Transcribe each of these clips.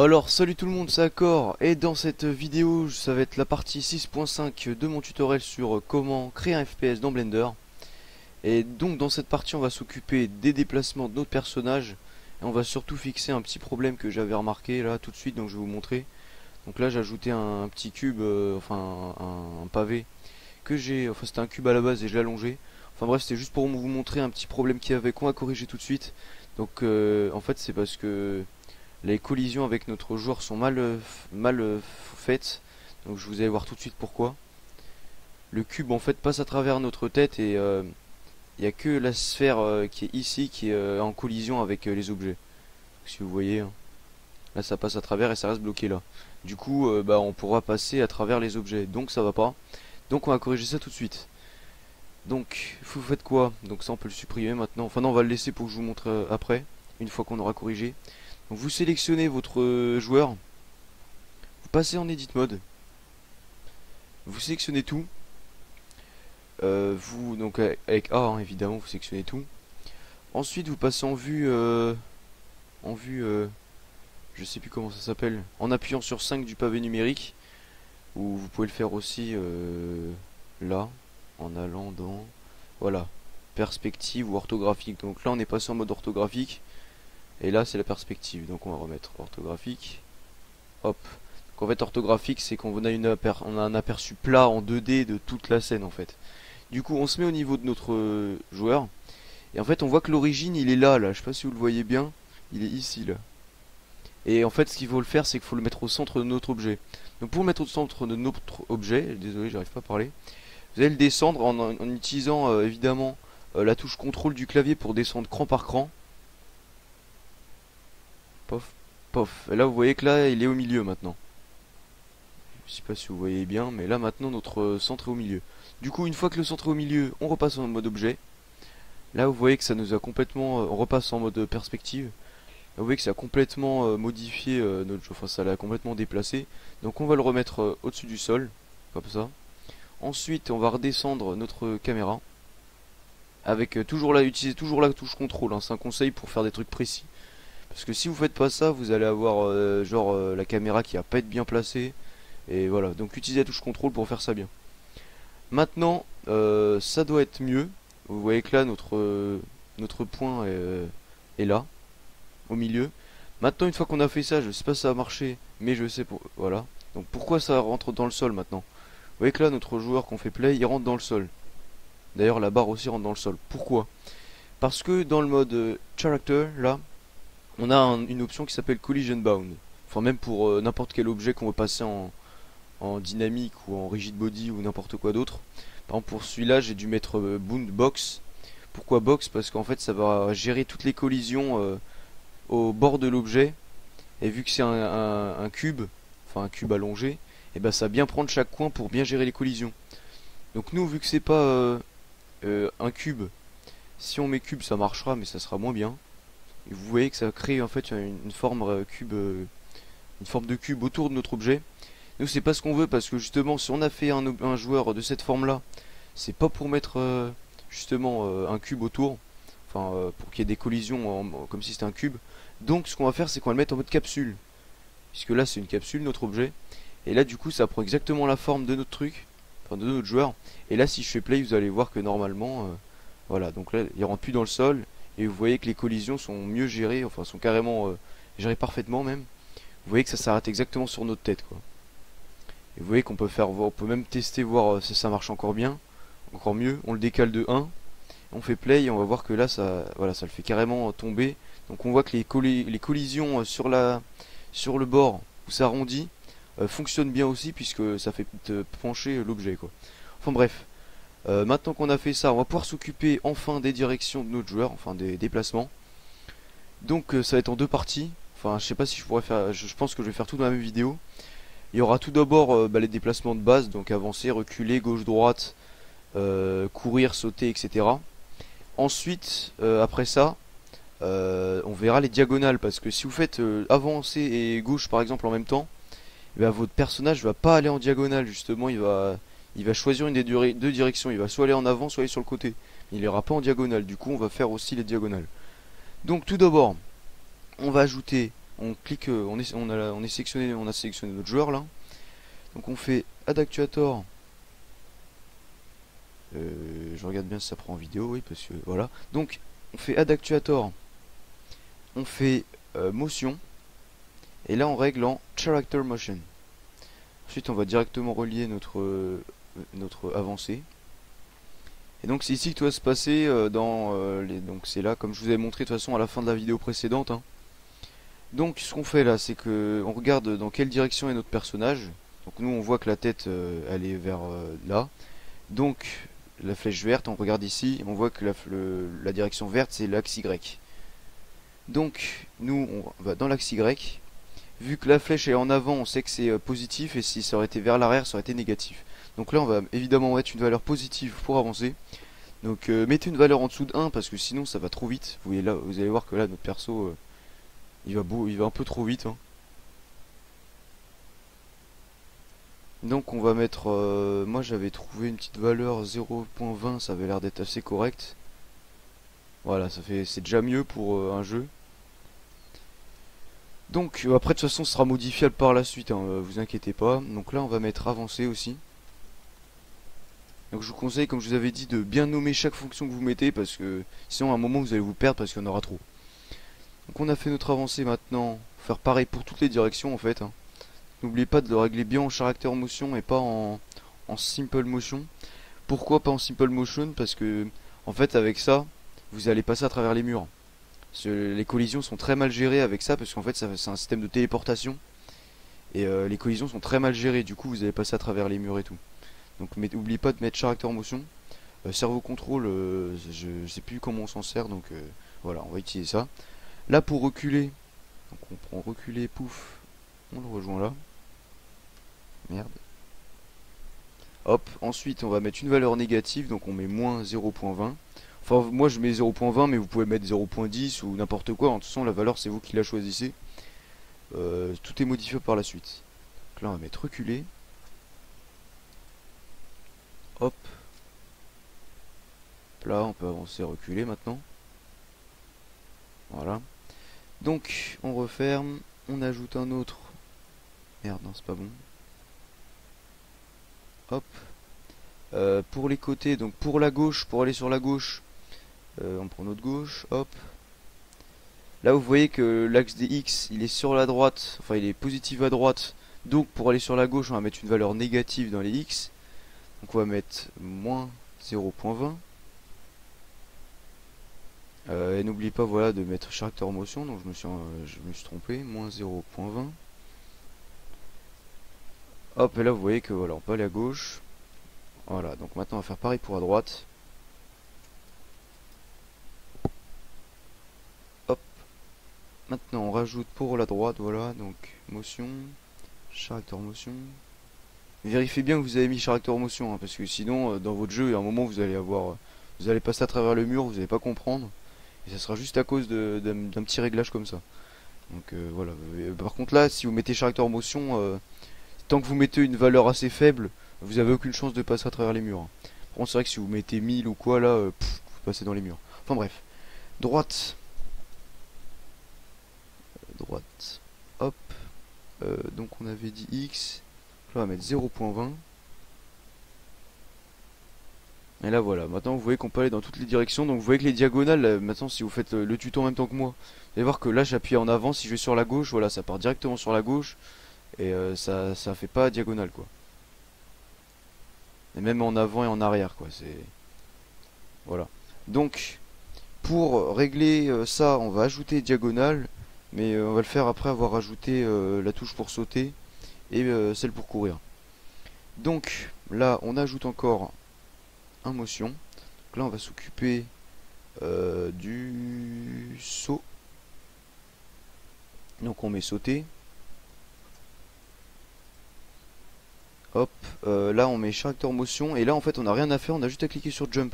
Alors salut tout le monde, c'est Accor et dans cette vidéo ça va être la partie 6.5 de mon tutoriel sur comment créer un FPS dans Blender. Et donc dans cette partie on va s'occuper des déplacements de notre personnage et on va surtout fixer un petit problème que j'avais remarqué là tout de suite, donc je vais vous montrer. Donc là j'ai ajouté un petit cube, enfin un pavé que enfin c'était un cube à la base et je l'ai allongé. Enfin bref, c'était juste pour vous montrer un petit problème qu'il y avait qu'on va corriger tout de suite. Donc en fait c'est parce que les collisions avec notre joueur sont mal faites. Donc je vous allez voir tout de suite pourquoi. Le cube en fait passe à travers notre tête et il n'y a que la sphère qui est ici qui est en collision avec les objets. Si vous voyez, hein. Là ça passe à travers et ça reste bloqué là. Du coup bah, on pourra passer à travers les objets. Donc ça va pas. Donc on va corriger ça tout de suite. Donc vous faites quoi? Donc ça on peut le supprimer maintenant. Enfin non, on va le laisser pour que je vous montre après, une fois qu'on aura corrigé. Donc vous sélectionnez votre joueur, vous passez en edit mode, vous sélectionnez tout, vous donc avec A hein, évidemment vous sélectionnez tout. Ensuite vous passez en vue je sais plus comment ça s'appelle, en appuyant sur 5 du pavé numérique, ou vous pouvez le faire aussi là, en allant dans voilà perspective ou orthographique. Donc là on est passé en mode orthographique. Et là c'est la perspective, donc on va remettre orthographique. Hop. Donc en fait orthographique c'est qu'on a, on a un aperçu plat en 2D de toute la scène en fait. Du coup on se met au niveau de notre joueur. Et en fait on voit que l'origine il est là, je sais pas si vous le voyez bien. Il est ici là. Et en fait ce qu'il faut le faire c'est qu'il faut le mettre au centre de notre objet. Donc pour le mettre au centre de notre objet, désolé j'arrive pas à parler, vous allez le descendre en utilisant évidemment la touche contrôle du clavier pour descendre cran par cran. Pof, pof. Et là vous voyez que là il est au milieu maintenant. Je sais pas si vous voyez bien, mais là maintenant notre centre est au milieu. Du coup une fois que le centre est au milieu, on repasse en mode objet. Là vous voyez que ça nous a complètement... on repasse en mode perspective. Là vous voyez que ça a complètement modifié notre jeu, enfin ça l'a complètement déplacé. Donc on va le remettre au-dessus du sol, comme ça. Ensuite on va redescendre notre caméra. Avec toujours là, utilisez toujours la touche contrôle, hein, c'est un conseil pour faire des trucs précis. Parce que si vous faites pas ça, vous allez avoir la caméra qui va pas être bien placée. Et voilà, donc utilisez la touche contrôle pour faire ça bien. Maintenant, ça doit être mieux. Vous voyez que là, notre point est là, au milieu. Maintenant, une fois qu'on a fait ça, je sais pas si ça a marché, mais je sais pour... Voilà. Donc pourquoi ça rentre dans le sol maintenant? Vous voyez que là, notre joueur qu'on fait play, il rentre dans le sol. D'ailleurs, la barre aussi rentre dans le sol. Pourquoi? Parce que dans le mode character, là, on a une option qui s'appelle Collision Bound. Enfin même pour n'importe quel objet qu'on veut passer en dynamique ou en rigid body ou n'importe quoi d'autre. Par exemple pour celui-là j'ai dû mettre Bound Box. Pourquoi Box? Parce qu'en fait ça va gérer toutes les collisions au bord de l'objet. Et vu que c'est un cube, enfin un cube allongé, et ben ça va bien prendre chaque coin pour bien gérer les collisions. Donc nous vu que c'est pas un cube, si on met cube ça marchera mais ça sera moins bien. Et vous voyez que ça crée en fait une forme une forme de cube autour de notre objet. Nous c'est pas ce qu'on veut parce que justement si on a fait un joueur de cette forme là, c'est pas pour mettre justement un cube autour, enfin pour qu'il y ait des collisions comme si c'était un cube. Donc ce qu'on va faire c'est qu'on va le mettre en mode capsule, puisque là c'est une capsule notre objet. Et là du coup ça prend exactement la forme de notre truc, enfin de notre joueur. Et là si je fais play vous allez voir que normalement voilà, donc là il rentre plus dans le sol. Et vous voyez que les collisions sont mieux gérées, enfin sont carrément gérées parfaitement même. Vous voyez que ça s'arrête exactement sur notre tête quoi. Et vous voyez qu'on peut faire voir, on peut même tester voir si ça marche encore bien, encore mieux. On le décale de 1, on fait play et on va voir que là ça, voilà, ça le fait carrément tomber. Donc on voit que les collisions sur le bord où ça arrondit fonctionnent bien aussi puisque ça fait pencher l'objet quoi. Enfin bref. Maintenant qu'on a fait ça, on va pouvoir s'occuper enfin des directions de notre joueur, enfin des déplacements. Donc ça va être en deux parties. Enfin, je sais pas si je pourrais faire. Je pense que je vais faire tout dans la même vidéo. Il y aura tout d'abord les déplacements de base, donc avancer, reculer, gauche-droite, courir, sauter, etc. Ensuite, après ça, on verra les diagonales parce que si vous faites avancer et gauche par exemple en même temps, eh bien, votre personnage va pas aller en diagonale justement, il va choisir une des deux directions. Il va soit aller en avant, soit aller sur le côté. Il n'ira pas en diagonale. Du coup, on va faire aussi les diagonales. Donc, tout d'abord, on va ajouter on clique, on est sélectionné, on a sélectionné notre joueur là. Donc on fait Add Actuator. Je regarde bien si ça prend en vidéo, oui, parce que voilà. Donc on fait Add Actuator. On fait Motion. Et là on règle en Character Motion. Ensuite on va directement relier notre avancée. Et donc c'est ici que tout va se passer donc c'est là comme je vous avais montré de toute façon à la fin de la vidéo précédente, hein. Donc ce qu'on fait là c'est que on regarde dans quelle direction est notre personnage. Donc nous on voit que la tête elle est vers là. Donc la flèche verte, on regarde ici, on voit que la direction verte c'est l'axe Y. Donc nous on va dans l'axe Y. Vu que la flèche est en avant, on sait que c'est positif, et si ça aurait été vers l'arrière, ça aurait été négatif. Donc là, on va évidemment mettre une valeur positive pour avancer. Donc mettez une valeur en dessous de 1, parce que sinon ça va trop vite. Vous voyez là, vous allez voir que là, notre perso, il va un peu trop vite, hein. Donc on va mettre, moi j'avais trouvé une petite valeur 0.20, ça avait l'air d'être assez correct. Voilà, c'est déjà mieux pour un jeu. Donc après de toute façon ce sera modifiable par la suite, hein, vous inquiétez pas. Donc là on va mettre avancé aussi. Donc je vous conseille, comme je vous avais dit, de bien nommer chaque fonction que vous mettez, parce que sinon à un moment vous allez vous perdre parce qu'il y en aura trop. Donc on a fait notre avancée maintenant, faire pareil pour toutes les directions en fait, hein. N'oubliez pas de le régler bien en character motion et pas en simple motion. Pourquoi pas en simple motion? Parce que en fait avec ça vous allez passer à travers les murs. Les collisions sont très mal gérées avec ça, parce qu'en fait c'est un système de téléportation. Et les collisions sont très mal gérées, du coup vous allez passer à travers les murs et tout. Donc n'oubliez pas de mettre character en motion. Cerveau contrôle, je sais plus comment on s'en sert, donc voilà, on va utiliser ça. Là pour reculer, donc on prend reculer, pouf, on le rejoint là. Merde. Hop, ensuite on va mettre une valeur négative, donc on met moins 0.20. Enfin moi je mets 0.20, mais vous pouvez mettre 0.10 ou n'importe quoi. En toute façon la valeur c'est vous qui la choisissez. Tout est modifié par la suite. Donc là on va mettre reculer. Hop. Là on peut avancer, reculer maintenant. Voilà. Donc on referme, on ajoute un autre. Merde, non c'est pas bon. Hop. Pour les côtés, donc pour la gauche, pour aller sur la gauche, on prend notre gauche, hop. Là vous voyez que l'axe des X il est sur la droite, enfin il est positif à droite. Donc pour aller sur la gauche on va mettre une valeur négative dans les X. Donc on va mettre moins 0.20. Et n'oubliez pas voilà de mettre character motion, donc je me suis trompé, moins 0.20. Hop, et là vous voyez que voilà, on peut aller à gauche. Voilà, donc maintenant on va faire pareil pour à droite. Hop. Maintenant on rajoute pour la droite, voilà, donc motion, character motion. Vérifiez bien que vous avez mis character motion, hein, parce que sinon dans votre jeu, il y a un moment vous allez passer à travers le mur, vous n'allez pas comprendre. Et ça sera juste à cause d'un petit réglage comme ça. Donc voilà. Par contre là, si vous mettez character motion, tant que vous mettez une valeur assez faible, vous avez aucune chance de passer à travers les murs, hein. Par contre c'est vrai que si vous mettez 1000 ou quoi là, vous passez dans les murs. Enfin bref. Droite. Droite. Hop. Donc on avait dit X. Là on va mettre 0.20. Et là voilà, maintenant vous voyez qu'on peut aller dans toutes les directions. Donc vous voyez que les diagonales, là, maintenant si vous faites le tuto en même temps que moi, vous allez voir que là j'appuie en avant, si je vais sur la gauche, voilà, ça part directement sur la gauche. Et ça fait pas diagonale quoi. Et même en avant et en arrière quoi, c'est... Voilà. Donc, pour régler ça, on va ajouter diagonale. Mais on va le faire après avoir ajouté la touche pour sauter et celle pour courir. Donc, là, on ajoute encore un motion. Donc là, on va s'occuper du saut. Donc, on met sauter. Hop, là on met character motion et là en fait on n'a rien à faire, on a juste à cliquer sur jump.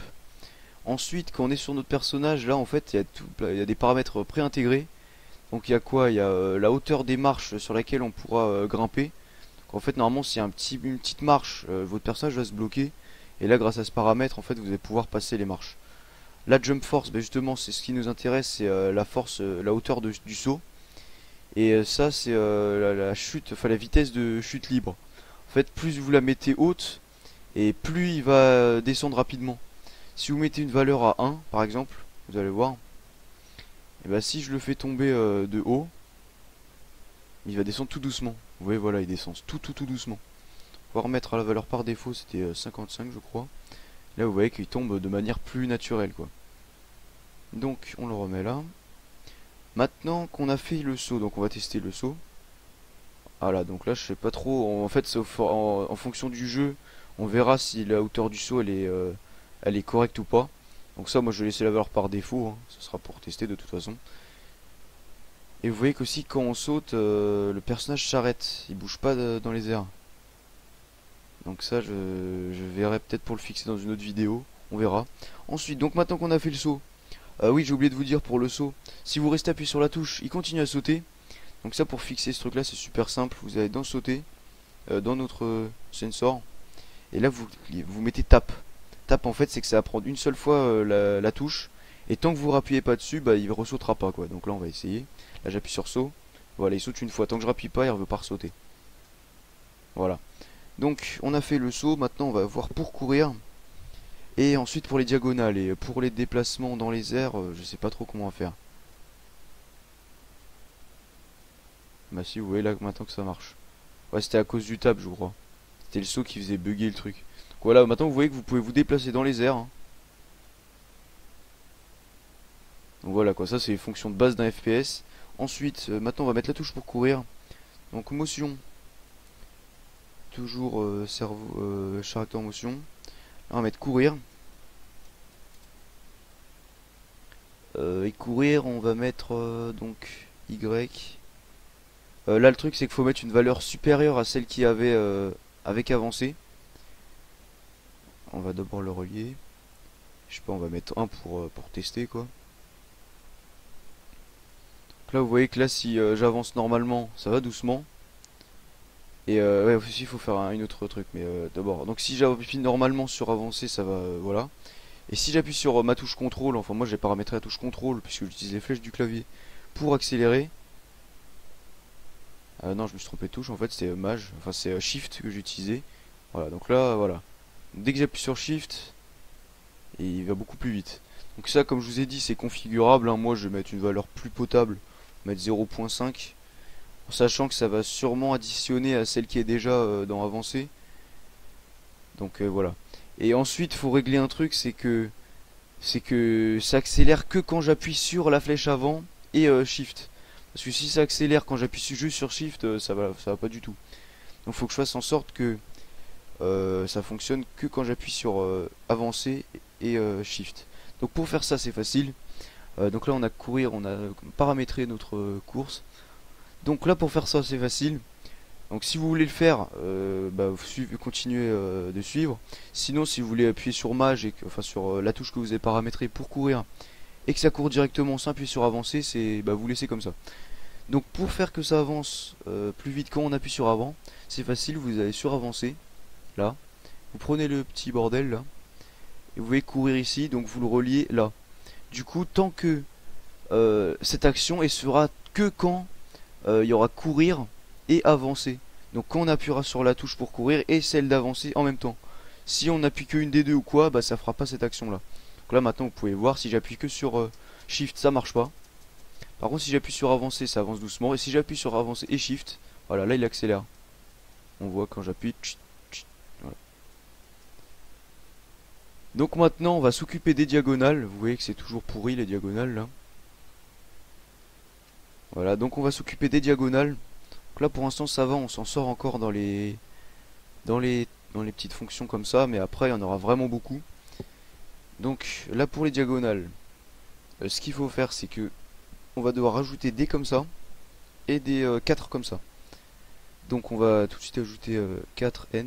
Ensuite quand on est sur notre personnage, là en fait il y a des paramètres préintégrés. Donc il y a quoi? Il y a la hauteur des marches sur laquelle on pourra grimper. Donc en fait normalement s'il y a une petite marche, votre personnage va se bloquer. Et là grâce à ce paramètre en fait vous allez pouvoir passer les marches. La jump force, ben justement c'est ce qui nous intéresse, c'est la force, la hauteur du saut. Et ça c'est la chute, enfin la vitesse de chute libre. En fait, plus vous la mettez haute, et plus il va descendre rapidement. Si vous mettez une valeur à 1 par exemple, vous allez voir, et bah si je le fais tomber de haut, il va descendre tout doucement. Vous voyez, voilà, il descend tout doucement. On va remettre à la valeur par défaut, c'était 55 je crois. Là vous voyez qu'il tombe de manière plus naturelle quoi. Donc on le remet là. Maintenant qu'on a fait le saut, donc on va tester le saut. Voilà, donc là je sais pas trop, en fait c'est en fonction du jeu, on verra si la hauteur du saut elle est correcte ou pas. Donc ça moi je vais laisser la valeur par défaut, hein. Ce sera pour tester de toute façon. Et vous voyez qu'aussi quand on saute, le personnage s'arrête, il bouge pas dans les airs. Donc ça je verrai peut-être pour le fixer dans une autre vidéo, on verra. Ensuite, donc maintenant qu'on a fait le saut, oui j'ai oublié de vous dire pour le saut, si vous restez appuyé sur la touche, il continue à sauter. Donc ça pour fixer ce truc là c'est super simple, vous allez dans sauter, dans notre sensor, et là vous mettez tap. Tap en fait c'est que ça va prendre une seule fois la touche, et tant que vous rappuyez pas dessus, bah il ressautera pas quoi. Donc là on va essayer, là j'appuie sur saut, voilà il saute une fois, tant que je rappuie pas il veut pas ressauter. Voilà. Donc on a fait le saut, maintenant on va voir pour courir. Et ensuite pour les diagonales, et pour les déplacements dans les airs, je sais pas trop comment faire. Bah si vous voyez là maintenant que ça marche. Ouais c'était à cause du tab je crois. C'était le saut qui faisait bugger le truc. Donc voilà, maintenant vous voyez que vous pouvez vous déplacer dans les airs, hein. Donc voilà quoi, ça c'est les fonctions de base d'un FPS. Ensuite, maintenant on va mettre la touche pour courir. Donc motion. Toujours cerveau, charactère motion. Là on va mettre courir. Et courir on va mettre donc Y. Là le truc c'est qu'il faut mettre une valeur supérieure à celle qu'il y avait avec avancé. On va d'abord le relier. Je sais pas, on va mettre 1 pour tester quoi. Donc là vous voyez que là si j'avance normalement ça va doucement. Et ouais aussi il faut faire une autre truc, mais d'abord. Donc si j'appuie normalement sur avancer ça va, voilà. Et si j'appuie sur ma touche contrôle, enfin moi j'ai paramétré la touche contrôle puisque j'utilise les flèches du clavier pour accélérer. Non je me suis trompé de touche, en fait c'est maj, enfin c'est shift que j'utilisais. Voilà, donc là voilà. Dès que j'appuie sur shift, et il va beaucoup plus vite. Donc ça comme je vous ai dit c'est configurable, hein. Moi je vais mettre une valeur plus potable, mettre 0.5, en sachant que ça va sûrement additionner à celle qui est déjà dans avancé. Donc voilà. Et ensuite faut régler un truc, c'est que ça accélère que quand j'appuie sur la flèche avant et shift. Parce que si ça accélère quand j'appuie juste sur shift, ça va pas du tout. Donc faut que je fasse en sorte que ça fonctionne que quand j'appuie sur avancer et shift. Donc pour faire ça c'est facile. Donc là on a courir, on a paramétré notre course. Donc là pour faire ça c'est facile. Donc si vous voulez le faire, bah, vous continuez de suivre. Sinon si vous voulez appuyer sur maj, enfin sur la touche que vous avez paramétrée pour courir, et que ça court directement sans appuyer sur avancer, c'est bah, vous laissez comme ça. Donc pour faire que ça avance plus vite quand on appuie sur avant, c'est facile, vous allez sur avancer, là, vous prenez le petit bordel là, et vous pouvez courir ici, donc vous le reliez là. Du coup tant que cette action elle sera que quand il y aura courir et avancer. Donc quand on appuiera sur la touche pour courir et celle d'avancer en même temps. Si on appuie qu'une des deux ou quoi, bah ça fera pas cette action là. Donc là maintenant vous pouvez voir, si j'appuie que sur shift ça marche pas. Par contre si j'appuie sur avancer ça avance doucement, et si j'appuie sur avancer et shift, voilà là il accélère. On voit quand j'appuie. Voilà. Donc maintenant on va s'occuper des diagonales. Vous voyez que c'est toujours pourri les diagonales là. Voilà, donc on va s'occuper des diagonales. Donc là pour l'instant ça va, on s'en sort encore dans les petites fonctions comme ça, mais après il y en aura vraiment beaucoup. Donc là pour les diagonales, ce qu'il faut faire c'est que on va devoir ajouter des comme ça et des 4 comme ça. Donc on va tout de suite ajouter 4 end.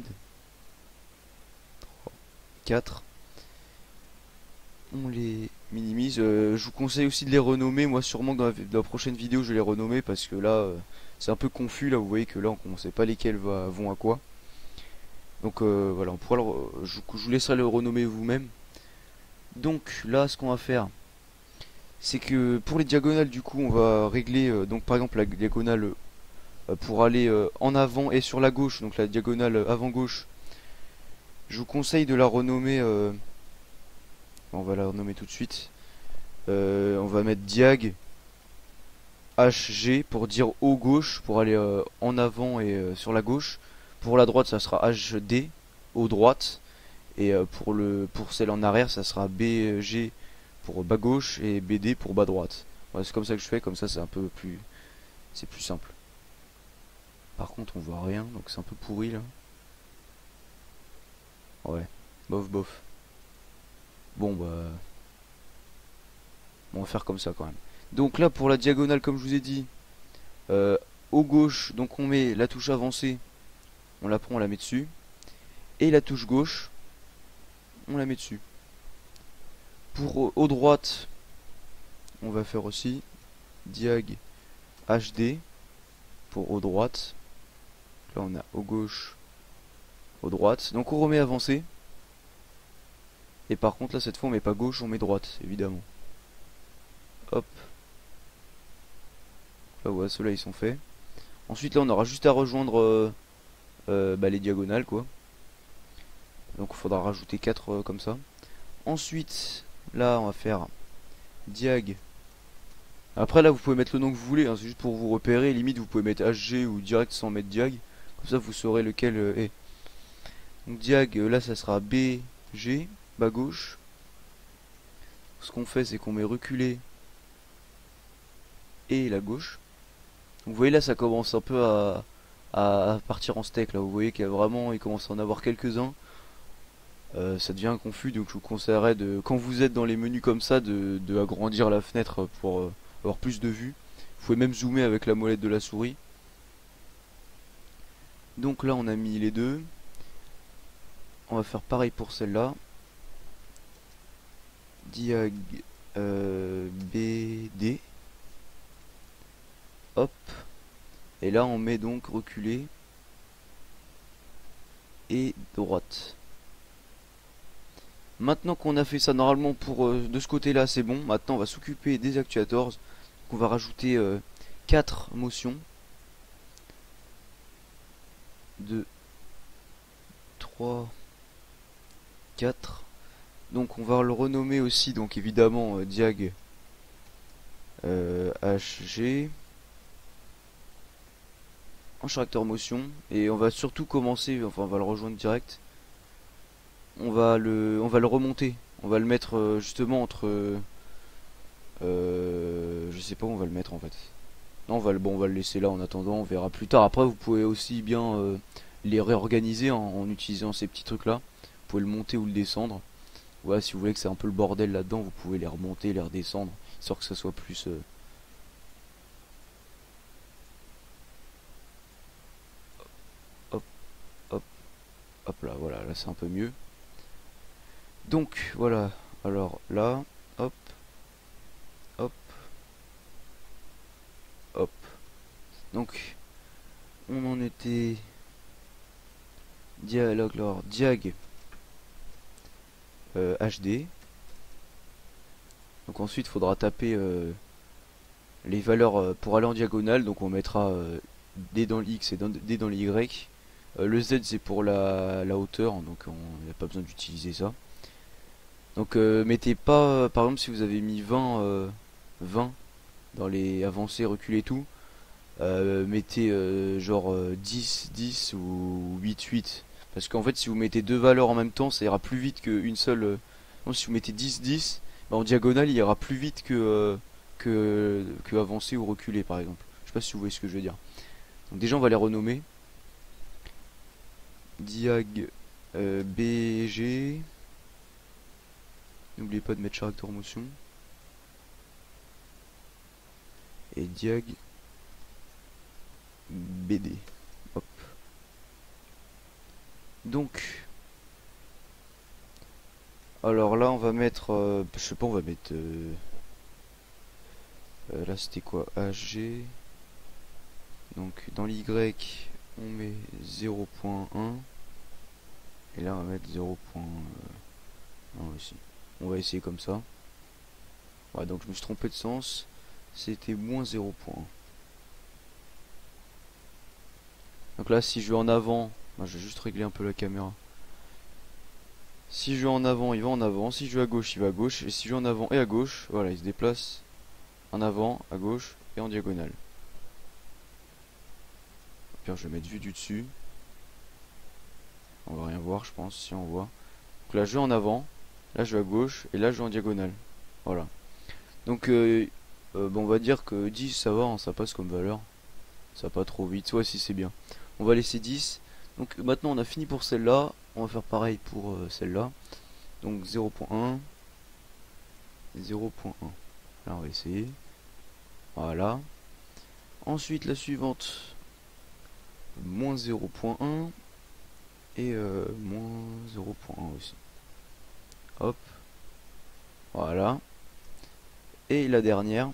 4. On les minimise. Je vous conseille aussi de les renommer. Moi sûrement que dans la prochaine vidéo je vais les renommer parce que là c'est un peu confus. Là vous voyez que là on ne sait pas lesquels vont à quoi. Donc voilà, on pourra je vous laisserai le renommer vous-même. Donc là ce qu'on va faire c'est que pour les diagonales, du coup, on va régler, donc par exemple la diagonale pour aller en avant et sur la gauche, donc la diagonale avant-gauche, je vous conseille de la renommer, on va la renommer tout de suite. On va mettre diag HG pour dire haut gauche, pour aller en avant et sur la gauche. Pour la droite, ça sera HD, haut droite. Et pour celle en arrière, ça sera BG pour bas gauche et BD pour bas droite. Voilà, c'est comme ça que je fais, comme ça c'est un peu plus, c'est plus simple. Par contre, on voit rien, donc c'est un peu pourri là. Ouais, bof bof. Bon bah, on va faire comme ça quand même. Donc là, pour la diagonale, comme je vous ai dit, euh, au gauche, donc on met la touche avancée, on la prend, on la met dessus. Et la touche gauche, on la met dessus. Pour au droite, on va faire aussi diag HD pour au droite. Là on a au gauche, au droite. Donc on remet avancé. Et par contre là cette fois on met pas gauche, on met droite, évidemment. Hop. Là voilà, ceux-là ils sont faits. Ensuite là on aura juste à rejoindre les diagonales quoi. Donc il faudra rajouter 4 comme ça. Ensuite là on va faire diag. Après là vous pouvez mettre le nom que vous voulez, hein, c'est juste pour vous repérer, limite vous pouvez mettre HG ou direct sans mettre diag, comme ça vous saurez lequel est. Donc diag là ça sera BG, bas gauche. Ce qu'on fait c'est qu'on met reculé et la gauche. Donc vous voyez là ça commence un peu à partir en steak là, vous voyez qu'il y a vraiment, il commence à en avoir quelques-uns. Ça devient confus donc je vous conseillerais de, quand vous êtes dans les menus comme ça, de agrandir la fenêtre pour avoir plus de vue. Vous pouvez même zoomer avec la molette de la souris. Donc là on a mis les deux. On va faire pareil pour celle-là. Diag BD. Hop. Et là on met donc reculé et droite. Maintenant qu'on a fait ça normalement pour de ce côté-là c'est bon. Maintenant on va s'occuper des actuators. Donc on va rajouter 4 motions. 2, 3, 4. Donc on va le renommer aussi, donc évidemment diag HG en character motion. Et on va surtout commencer, enfin on va le rejoindre direct. On va le remonter. On va le mettre justement entre je sais pas où on va le mettre en fait. Non, on va le laisser là en attendant, on verra plus tard. Après vous pouvez aussi bien les réorganiser en utilisant ces petits trucs là. Vous pouvez le monter ou le descendre. Ouais, si vous voulez que c'est un peu le bordel là-dedans, vous pouvez les remonter, les redescendre, histoire que ça soit plus. Hop, hop, hop là, voilà, là c'est un peu mieux. Donc voilà, alors là, hop, hop, hop. Donc on en était dialogue, alors diag HD. Donc ensuite il faudra taper les valeurs pour aller en diagonale. Donc on mettra D dans le X et D dans le Y. Le Z c'est pour la hauteur, donc il n'y a pas besoin d'utiliser ça. Donc mettez pas, par exemple si vous avez mis 20 dans les avancées, reculés tout, mettez genre 10, 10 ou 8, 8. Parce qu'en fait si vous mettez deux valeurs en même temps, ça ira plus vite qu'une seule. Non, si vous mettez 10, 10, bah, en diagonale il ira plus vite que avancé ou reculé par exemple. Je sais pas si vous voyez ce que je veux dire. Donc déjà on va les renommer. Diag BG. N'oubliez pas de mettre character motion. Et diag BD. Hop. Donc, alors là on va mettre, je sais pas, on va mettre, là c'était quoi, HG. Donc dans l'Y on met 0.1 et là on va mettre 0.1 aussi. On va essayer comme ça. Ouais, donc je me suis trompé de sens. C'était moins 0.1. Donc là, si je vais en avant, bah, je vais juste régler un peu la caméra. Si je vais en avant, il va en avant. Si je vais à gauche, il va à gauche. Et si je vais en avant et à gauche, voilà, il se déplace en avant, à gauche et en diagonale. Puis je vais mettre vue du dessus. On va rien voir, je pense, si on voit. Donc là, je vais en avant. Là, je vais à gauche. Et là, je vais en diagonale. Voilà. Donc, bon, on va dire que 10, ça va, hein, ça passe comme valeur. Ça va pas trop vite. Ouais, si c'est bien. On va laisser 10. Donc, maintenant, on a fini pour celle-là. On va faire pareil pour celle-là. Donc, 0.1. 0.1. Là, on va essayer. Voilà. Ensuite, la suivante. Moins 0.1. Et moins 0.1 aussi. Hop. Voilà. Et la dernière.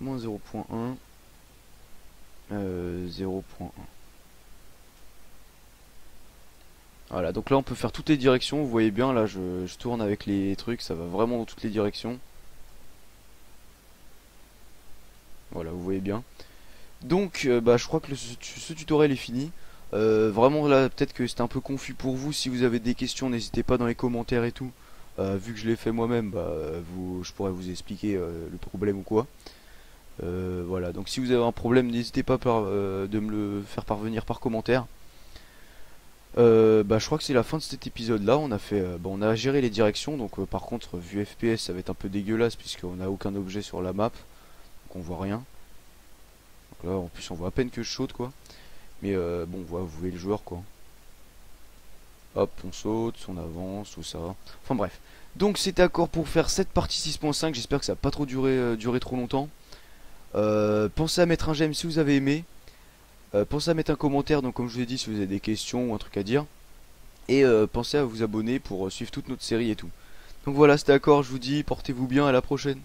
Moins 0.1. 0.1. Voilà, donc là on peut faire toutes les directions, vous voyez bien, là je tourne avec les trucs, ça va vraiment dans toutes les directions. Voilà, vous voyez bien. Donc bah je crois que ce tutoriel est fini. Vraiment là peut-être que c'était un peu confus pour vous. Si vous avez des questions, n'hésitez pas dans les commentaires et tout. Vu que je l'ai fait moi-même, bah, je pourrais vous expliquer le problème ou quoi. Voilà, donc si vous avez un problème, n'hésitez pas de me le faire parvenir par commentaire. Bah, je crois que c'est la fin de cet épisode là. On a fait, bah, on a géré les directions. Donc par contre, vue FPS, ça va être un peu dégueulasse puisqu'on n'a aucun objet sur la map, donc on voit rien. Donc là, en plus, on voit à peine que je saute quoi. Mais bon, voilà, vous voyez le joueur quoi. Hop, on saute, on avance, tout ça. Enfin bref. Donc c'était accord pour faire cette partie 6.5. J'espère que ça va pas trop durer trop longtemps. Pensez à mettre un j'aime si vous avez aimé. Pensez à mettre un commentaire, donc comme je vous ai dit, si vous avez des questions ou un truc à dire. Et pensez à vous abonner pour suivre toute notre série et tout. Donc voilà, c'était accord, je vous dis, portez-vous bien, à la prochaine.